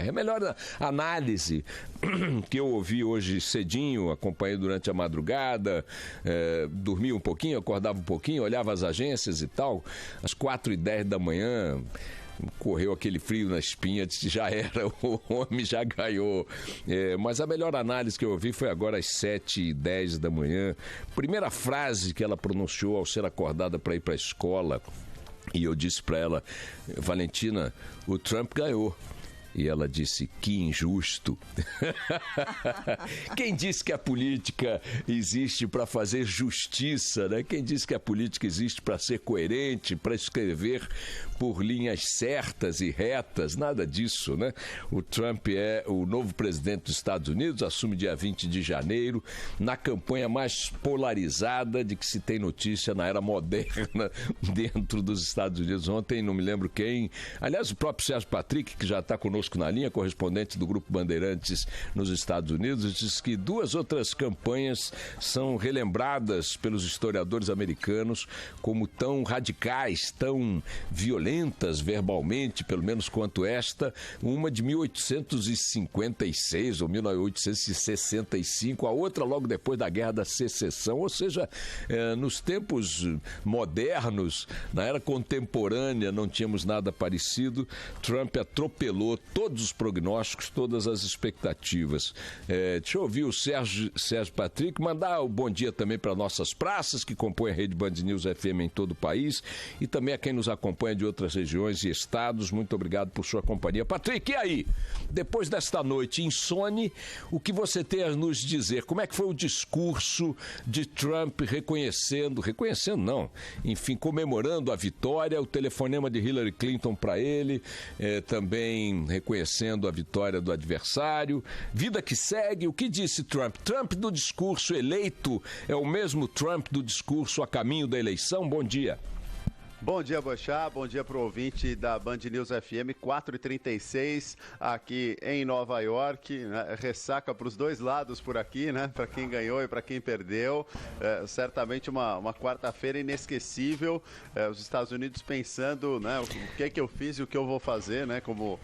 A melhor análise que eu ouvi hoje cedinho, acompanhei durante a madrugada, dormia um pouquinho, acordava um pouquinho, olhava as agências e tal, às 4h10 da manhã... Correu aquele frio na espinha, já era, o homem já ganhou. Mas a melhor análise que eu ouvi foi agora às 7h10 da manhã. Primeira frase que ela pronunciou ao ser acordada para ir para a escola. E eu disse para ela, Valentina, o Trump ganhou. E ela disse, que injusto. Quem disse que a política existe para fazer justiça, né? Quem disse que a política existe para ser coerente, para escrever por linhas certas e retas? Nada disso, né? O Trump é o novo presidente dos Estados Unidos, assume dia 20 de janeiro, na campanha mais polarizada de que se tem notícia na era moderna dentro dos Estados Unidos. Ontem, não me lembro quem, aliás, o próprio Sérgio Patrick, que já está conosco na linha, correspondente do Grupo Bandeirantes nos Estados Unidos, diz que duas outras campanhas são relembradas pelos historiadores americanos como tão radicais, tão violentas verbalmente, pelo menos quanto esta, uma de 1856 ou 1865, a outra logo depois da Guerra da Secessão, ou seja, nos tempos modernos, na era contemporânea, não tínhamos nada parecido. Trump atropelou todos os prognósticos, todas as expectativas. Deixa eu ouvir o Sérgio Patrick, mandar o bom dia também para nossas praças, que compõem a Rede Band News FM em todo o país, e também a quem nos acompanha de outras regiões e estados. Muito obrigado por sua companhia. Patrick, e aí? Depois desta noite insone, o que você tem a nos dizer? Como é que foi o discurso de Trump reconhecendo não, enfim, comemorando a vitória, o telefonema de Hillary Clinton para ele, também reconhecendo a vitória do adversário, vida que segue. O que disse Trump? Trump do discurso eleito é o mesmo Trump do discurso a caminho da eleição? Bom dia. Bom dia, Bochá. Bom dia para o ouvinte da Band News FM, 4h36, aqui em Nova York. Né? Ressaca para os dois lados por aqui, né? Para quem ganhou e para quem perdeu. Certamente uma quarta-feira inesquecível. Os Estados Unidos pensando, né, o que é que eu fiz e o que eu vou fazer, né? Como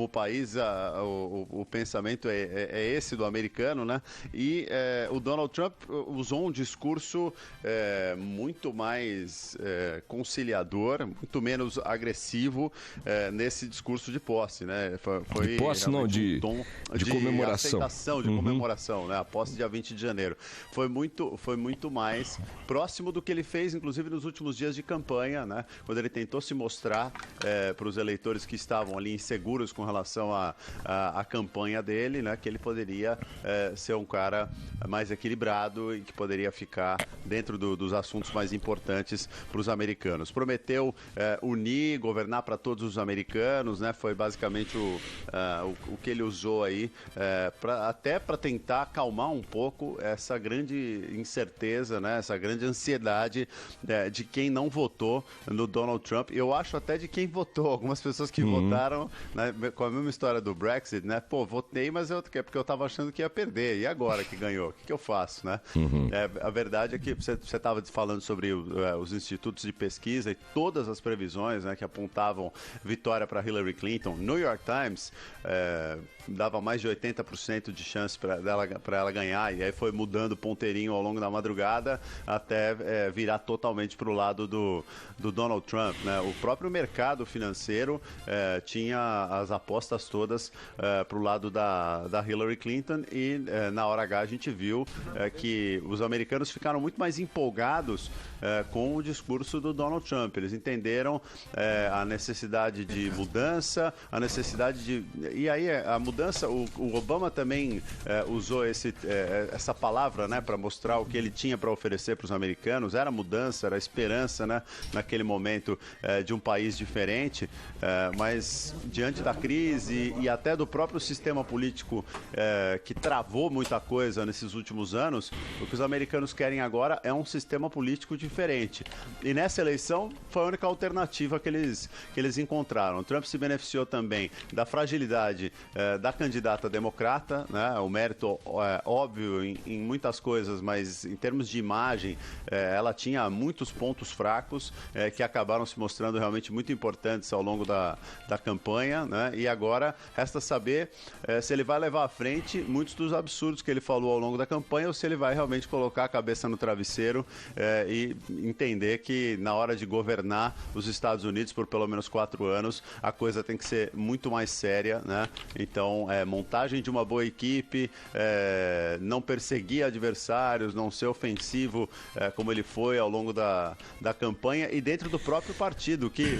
país, o pensamento é esse do americano, né? E o Donald Trump usou um discurso muito mais conciliador, muito menos agressivo nesse discurso de posse, né? Foi de posse não, de comemoração. Aceitação, de comemoração, né? A posse dia 20 de janeiro. Foi muito mais próximo do que ele fez, inclusive, nos últimos dias de campanha, né? Quando ele tentou se mostrar para os eleitores que estavam ali inseguros com relação à campanha dele, né? Que ele poderia ser um cara mais equilibrado e que poderia ficar dentro dos assuntos mais importantes para os americanos. Prometeu unir, governar para todos os americanos, né? Foi basicamente o que ele usou aí, até para tentar acalmar um pouco essa grande incerteza, né? Essa grande ansiedade de quem não votou no Donald Trump. Eu acho até de quem votou. Algumas pessoas que votaram, né, com a mesma história do Brexit, né? Pô, votei, mas porque eu estava achando que ia perder. E agora que ganhou? O que eu faço, né? A verdade é que você estava falando sobre os institutos de pesquisa e todas as previsões, né, que apontavam vitória para Hillary Clinton. New York Times dava mais de 80% de chance para ela ganhar, e aí foi mudando o ponteirinho ao longo da madrugada até virar totalmente para o lado do Donald Trump, né? O próprio mercado financeiro tinha as apostas todas para o lado da Hillary Clinton, e na hora H a gente viu que os americanos ficaram muito mais empolgados com o discurso do Donald Trump. Eles entenderam a necessidade de mudança, a necessidade de... E aí a mudança, o Obama também usou essa palavra, né, para mostrar o que ele tinha para oferecer para os americanos. Era mudança, era esperança, né, naquele momento de um país diferente, mas diante da crise e até do próprio sistema político que travou muita coisa nesses últimos anos, o que os americanos querem agora é um sistema político diferente. E nessa eleição foi a única alternativa que eles encontraram. O Trump se beneficiou também da fragilidade da candidata democrata, né? O mérito óbvio em muitas coisas, mas em termos de imagem, ela tinha muitos pontos fracos que acabaram se mostrando realmente muito importantes ao longo da campanha, né? E agora resta saber se ele vai levar à frente muitos dos absurdos que ele falou ao longo da campanha ou se ele vai realmente colocar a cabeça no travesseiro e entender que na hora de governar os Estados Unidos por pelo menos 4 anos, a coisa tem que ser muito mais séria, né? Então, montagem de uma boa equipe, não perseguir adversários, não ser ofensivo como ele foi ao longo da campanha e dentro do próprio partido, que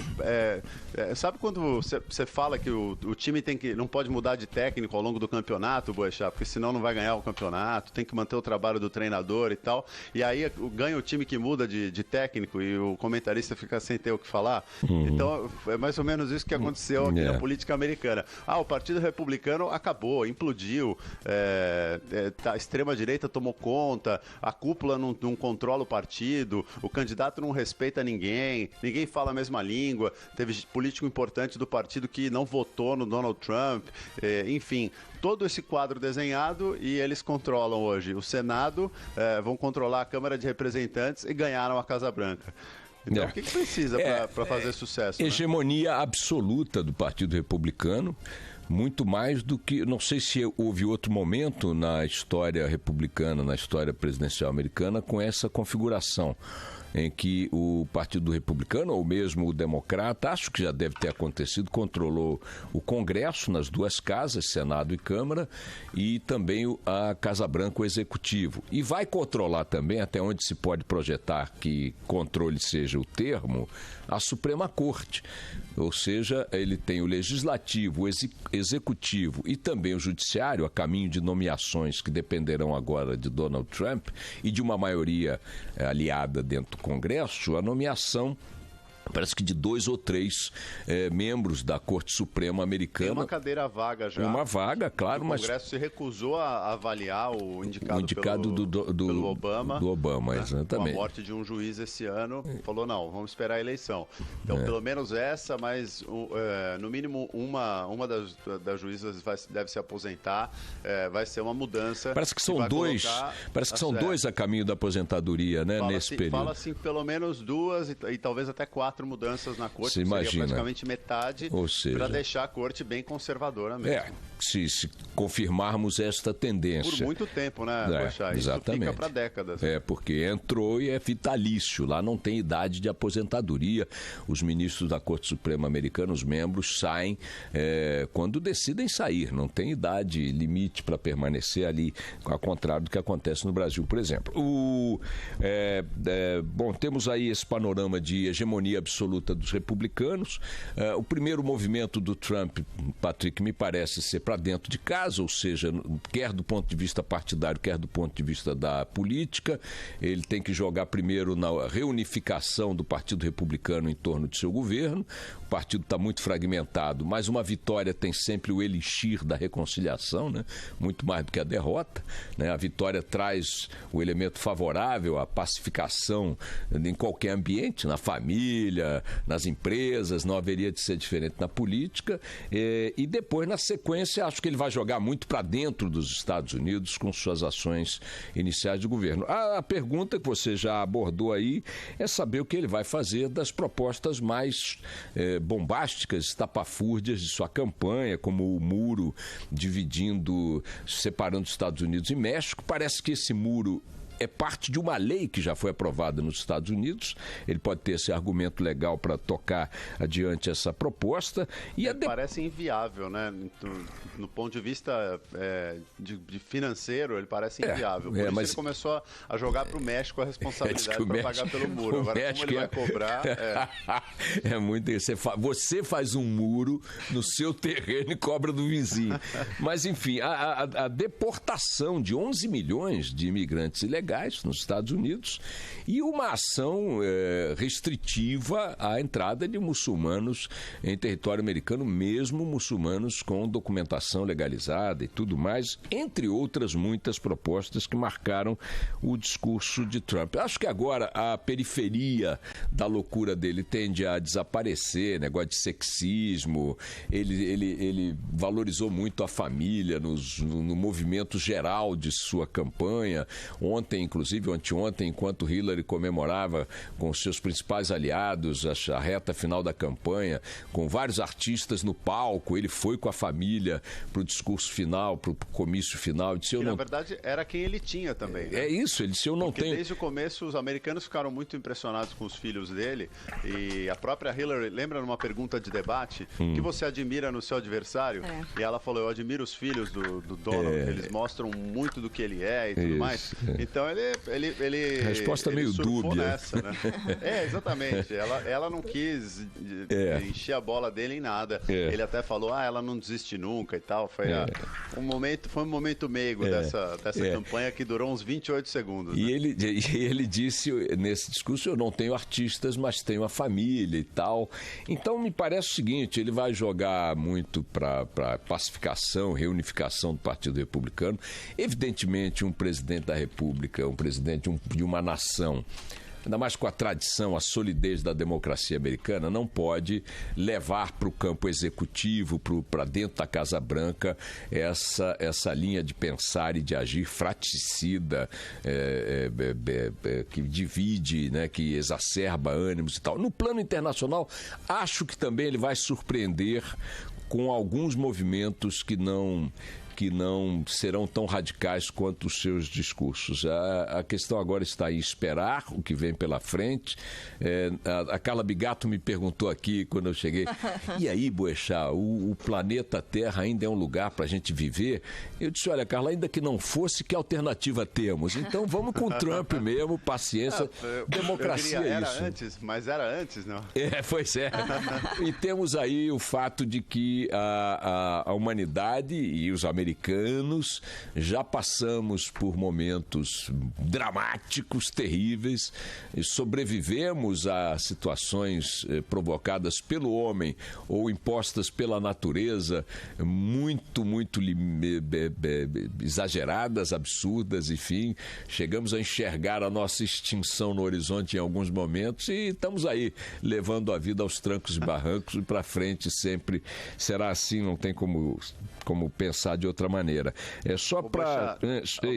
sabe quando você fala que o time não pode mudar de técnico ao longo do campeonato, Boechat, porque senão não vai ganhar o campeonato, tem que manter o trabalho do treinador e tal, e aí ganha o time que muda de técnico e o comentarista fica sem ter o que falar. Então, é mais ou menos isso que aconteceu aqui na política americana. O Partido Republicano acabou, implodiu, a extrema-direita tomou conta, a cúpula não controla o partido, o candidato não respeita ninguém fala a mesma língua, teve político importante do partido que não votou no Donald Trump, enfim, todo esse quadro desenhado e eles controlam hoje o Senado, vão controlar a Câmara de Representantes e ganharam a Casa Branca. Então, o que precisa para fazer sucesso? Hegemonia, né? Absoluta do Partido Republicano, muito mais do que... Não sei se houve outro momento na história republicana, na história presidencial americana, com essa configuração, em que o Partido Republicano, ou mesmo o Democrata, acho que já deve ter acontecido, controlou o Congresso nas duas casas, Senado e Câmara, e também a Casa Branca, o Executivo. E vai controlar também, até onde se pode projetar que controle seja o termo, a Suprema Corte. Ou seja, ele tem o Legislativo, o Executivo e também o Judiciário, a caminho de nomeações que dependerão agora de Donald Trump e de uma maioria aliada dentro do Congresso, a nomeação, parece que de 2 ou 3 membros da Corte Suprema americana. Tem uma cadeira vaga já. Uma vaga, claro, mas... O Congresso se recusou a avaliar o indicado pelo Obama. Do Obama, né? exatamente. Com a morte de um juiz esse ano, falou, não, vamos esperar a eleição. Então, pelo menos essa, mas no mínimo uma das juízas deve se aposentar, vai ser uma mudança. Parece que são dois, dois a caminho da aposentadoria, né, nesse período. Fala-se pelo menos 2 e talvez até 4 mudanças na corte, que seria praticamente metade, para deixar a corte bem conservadora mesmo. Se confirmarmos esta tendência. Por muito tempo, né, Boechat? Exatamente. Isso fica para décadas. Porque entrou e é vitalício. Lá não tem idade de aposentadoria. Os ministros da Corte Suprema Americana, os membros, saem quando decidem sair. Não tem idade limite para permanecer ali, ao contrário do que acontece no Brasil, por exemplo. Bom, temos aí esse panorama de hegemonia absoluta dos republicanos. O primeiro movimento do Trump, Patrick, me parece ser para dentro de casa, ou seja, quer do ponto de vista partidário, quer do ponto de vista da política. Ele tem que jogar primeiro na reunificação do Partido Republicano em torno de seu governo. O partido está muito fragmentado, mas uma vitória tem sempre o elixir da reconciliação, né? Muito mais do que a derrota, né? A vitória traz o elemento favorável à pacificação em qualquer ambiente, na família, nas empresas, não haveria de ser diferente na política. E depois, na sequência, acho que ele vai jogar muito para dentro dos Estados Unidos com suas ações iniciais de governo. A pergunta que você já abordou aí é saber o que ele vai fazer das propostas mais bombásticas, estapafúrdias de sua campanha, como o muro separando os Estados Unidos e México. Parece que esse muro é parte de uma lei que já foi aprovada nos Estados Unidos. Ele pode ter esse argumento legal para tocar adiante essa proposta. Parece inviável, né? No ponto de vista de financeiro, ele parece inviável. Por isso ele começou a jogar para o México a responsabilidade para pagar pelo muro. Agora, como ele vai cobrar... É muito isso. Você faz um muro no seu terreno e cobra do vizinho. Mas, enfim, a deportação de 11 milhões de imigrantes ilegais ilegais nos Estados Unidos e uma ação restritiva à entrada de muçulmanos em território americano, mesmo muçulmanos com documentação legalizada e tudo mais, entre outras muitas propostas que marcaram o discurso de Trump. Acho que agora a periferia da loucura dele tende a desaparecer, negócio de sexismo, ele valorizou muito a família no movimento geral de sua campanha. Ontem, inclusive, anteontem, enquanto Hillary comemorava com seus principais aliados a reta final da campanha, com vários artistas no palco, ele foi com a família para o discurso final, para o comício final. Disse, na verdade, era quem ele tinha também. Né? É isso, ele disse, eu não tenho... Desde o começo, os americanos ficaram muito impressionados com os filhos dele, e a própria Hillary, lembra numa pergunta de debate, que você admira no seu adversário? E ela falou, eu admiro os filhos do Donald, eles mostram muito do que ele é e tudo mais. Então, ele a resposta ele meio dúbia. Nessa, né? Exatamente. Ela não quis encher a bola dele em nada. Ele até falou, ela não desiste nunca e tal. Foi um momento meigo dessa campanha que durou uns 28 segundos. E ele disse nesse discurso, eu não tenho artistas, mas tenho a família e tal. Então, me parece o seguinte, ele vai jogar muito para pacificação, reunificação do Partido Republicano. Evidentemente, um presidente da República, um presidente de uma nação, ainda mais com a tradição, a solidez da democracia americana, não pode levar para o campo executivo, para dentro da Casa Branca, essa linha de pensar e de agir fratricida, que divide, né, que exacerba ânimos e tal. No plano internacional, acho que também ele vai surpreender com alguns movimentos que não serão tão radicais quanto os seus discursos. A questão agora está em esperar o que vem pela frente. A Carla Bigato me perguntou aqui quando eu cheguei, e aí, Boechat, o planeta Terra ainda é um lugar para a gente viver? Eu disse, olha, Carla, ainda que não fosse, que alternativa temos? Então vamos com o Trump mesmo, paciência, democracia é isso. Mas era antes, não? Pois é. E temos aí o fato de que a humanidade e os americanos já passamos por momentos dramáticos, terríveis, e sobrevivemos a situações provocadas pelo homem ou impostas pela natureza muito exageradas, absurdas, enfim. Chegamos a enxergar a nossa extinção no horizonte em alguns momentos e estamos aí levando a vida aos trancos e barrancos e para frente sempre será assim, não tem como pensar de outra maneira. É só para...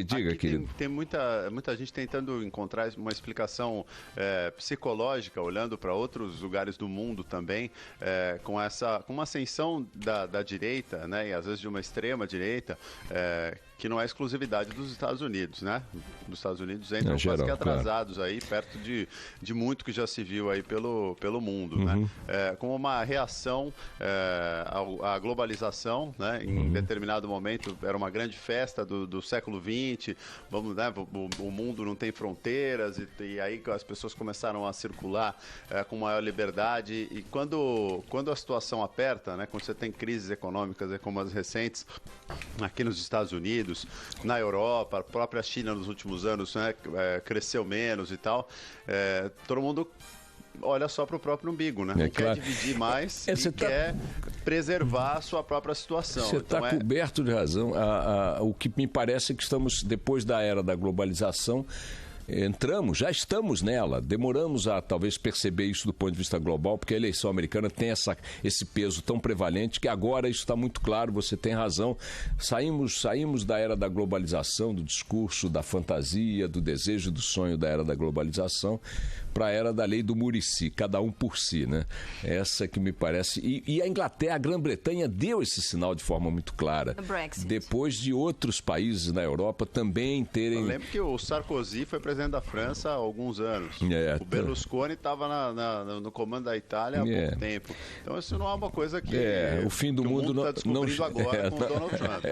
Diga, querido. Tem muita gente tentando encontrar uma explicação psicológica, olhando para outros lugares do mundo também, com uma ascensão da direita, né, e às vezes de uma extrema direita, que não é exclusividade dos Estados Unidos, né? Os Estados Unidos entram quase que atrasados aí, perto de muito que já se viu aí pelo mundo, né? Como uma reação à globalização, né? Em determinado momento era uma grande festa do século XX, né? O mundo não tem fronteiras e aí as pessoas começaram a circular com maior liberdade e quando a situação aperta, né? Quando você tem crises econômicas como as recentes aqui nos Estados Unidos, na Europa, a própria China nos últimos anos, né, cresceu menos e tal, todo mundo olha só para o próprio umbigo, né? Não quer dividir mais e quer preservar a sua própria situação. Você está coberto de razão. O que me parece é que estamos, depois da era da globalização, já estamos nela, demoramos a talvez perceber isso do ponto de vista global, porque a eleição americana tem esse peso tão prevalente que agora isso está muito claro, você tem razão, saímos da era da globalização, do discurso, da fantasia, do desejo, do sonho da era da globalização, para a era da lei do Muricy, cada um por si, né? Essa que me parece... E a Inglaterra, a Grã-Bretanha deu esse sinal de forma muito clara. Depois de outros países na Europa também terem... Eu lembro que o Sarkozy foi presidente da França há alguns anos. O Berlusconi estava no comando da Itália há pouco tempo. Então isso não é uma coisa que... o fim do mundo está descobrindo agora com o Donald Trump.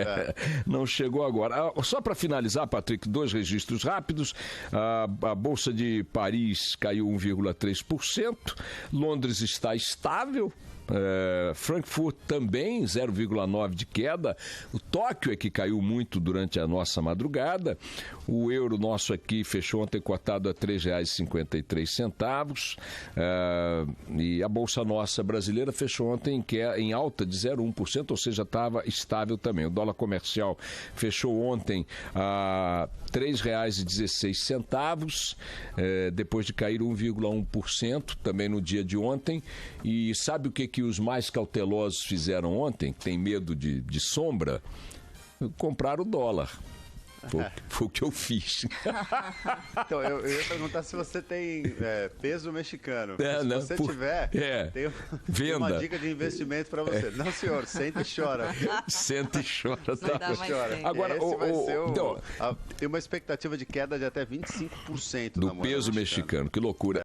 Não chegou agora. Só para finalizar, Patrick, 2 registros rápidos. A Bolsa de Paris caiu 1,3%. Londres está estável, Frankfurt também 0,9 de queda. O Tóquio é que caiu muito durante a nossa madrugada. O euro nosso aqui fechou ontem cotado a R$ 3,53. E a Bolsa Nossa brasileira fechou ontem em alta de 0,1%, ou seja, estava estável também. O dólar comercial fechou ontem a R$ 3,16, depois de cair 1,1% também no dia de ontem. E sabe o que os mais cautelosos fizeram ontem, que tem medo de sombra? Compraram o dólar. Foi o que eu fiz. Então, eu ia perguntar se você tem peso mexicano. Se não, você tiver, tem uma dica de investimento para você. Não, senhor, senta e chora. Senta e chora. Tá. Agora, tem uma expectativa de queda de até 25% do peso mexicano. Que loucura.